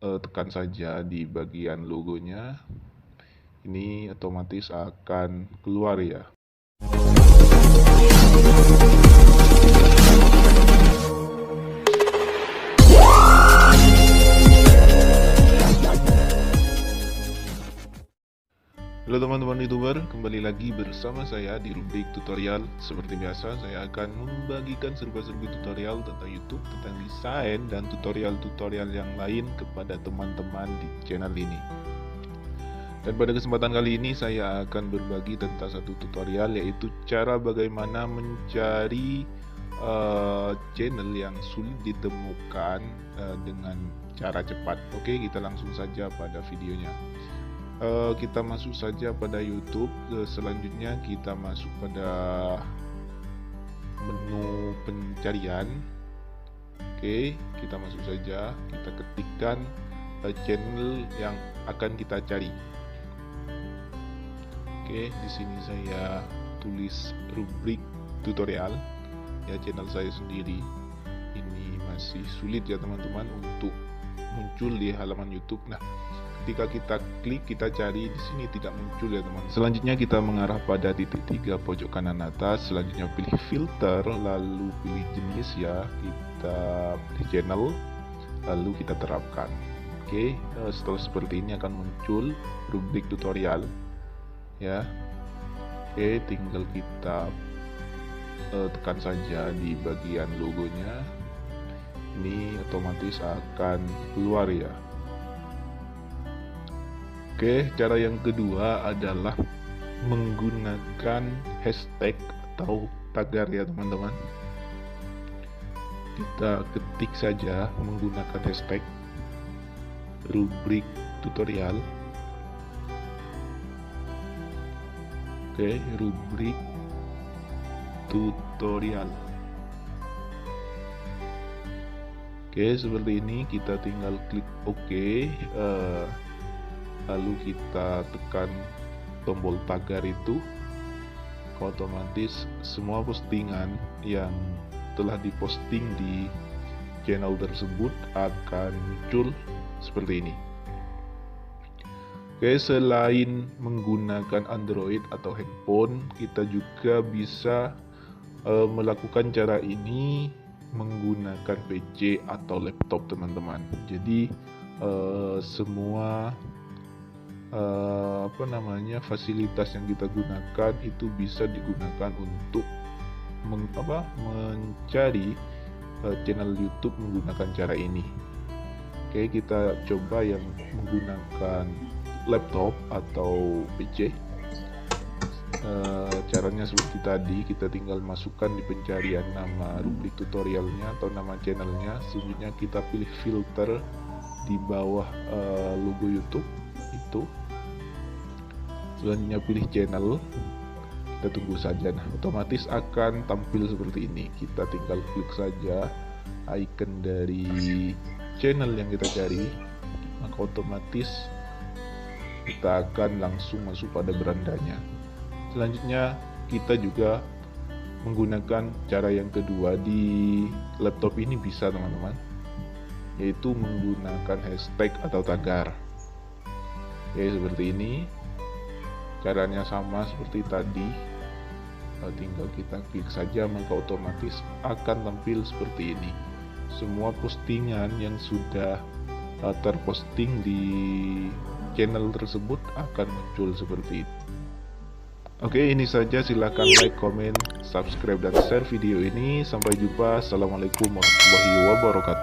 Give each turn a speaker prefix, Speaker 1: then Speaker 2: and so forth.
Speaker 1: tekan saja di bagian logonya, ini otomatis akan keluar ya. Halo teman-teman YouTuber, kembali lagi bersama saya di rubrik tutorial. Seperti biasa, saya akan membagikan serba-serbi tutorial tentang YouTube, tentang desain, dan tutorial-tutorial yang lain kepada teman-teman di channel ini. Dan pada kesempatan kali ini saya akan berbagi tentang satu tutorial, yaitu cara bagaimana mencari channel yang sulit ditemukan dengan cara cepat. Oke, kita langsung saja pada videonya. Kita masuk saja pada YouTube. Selanjutnya kita masuk pada menu pencarian. Oke, kita masuk saja, kita ketikkan channel yang akan kita cari. Oke, di sini saya tulis rubrik tutorial ya, channel saya sendiri. Ini masih sulit ya teman-teman untuk muncul di halaman YouTube. Nah, ketika kita klik, kita cari, di sini tidak muncul ya teman. Selanjutnya kita mengarah pada titik 3 pojok kanan atas. Selanjutnya pilih filter, lalu pilih jenis ya, kita pilih channel, lalu kita terapkan. Oke, setelah seperti ini akan muncul rubrik tutorial ya. Oke, tinggal kita tekan saja di bagian logonya, ini otomatis akan keluar ya. Oke, cara yang kedua adalah menggunakan hashtag atau tagar ya teman-teman. Kita ketik saja menggunakan hashtag rubrik tutorial. Oke, rubrik tutorial. Oke, seperti ini, kita tinggal klik OK. Lalu kita tekan tombol tagar itu, otomatis semua postingan yang telah diposting di channel tersebut akan muncul seperti ini. Oke, selain menggunakan Android atau handphone, kita juga bisa melakukan cara ini menggunakan PC atau laptop teman-teman. Jadi semua fasilitas yang kita gunakan itu bisa digunakan untuk mencari channel YouTube menggunakan cara ini. Oke, kita coba yang menggunakan laptop atau PC. Caranya seperti tadi, kita tinggal masukkan di pencarian nama rubrik tutorialnya atau nama channelnya. Selanjutnya kita pilih filter di bawah logo YouTube itu. Selanjutnya pilih channel, kita tunggu saja. Nah, otomatis akan tampil seperti ini. Kita tinggal klik saja icon dari channel yang kita cari, maka otomatis kita akan langsung masuk pada berandanya. Selanjutnya kita juga menggunakan cara yang kedua di laptop ini bisa teman-teman, yaitu menggunakan hashtag atau tagar. Oke, seperti ini. Caranya sama seperti tadi, tinggal kita klik saja, maka otomatis akan tampil seperti ini. Semua postingan yang sudah terposting di channel tersebut akan muncul seperti itu. Oke, ini saja. Silahkan like, comment, subscribe, dan share video ini. Sampai jumpa. Assalamualaikum warahmatullahi wabarakatuh.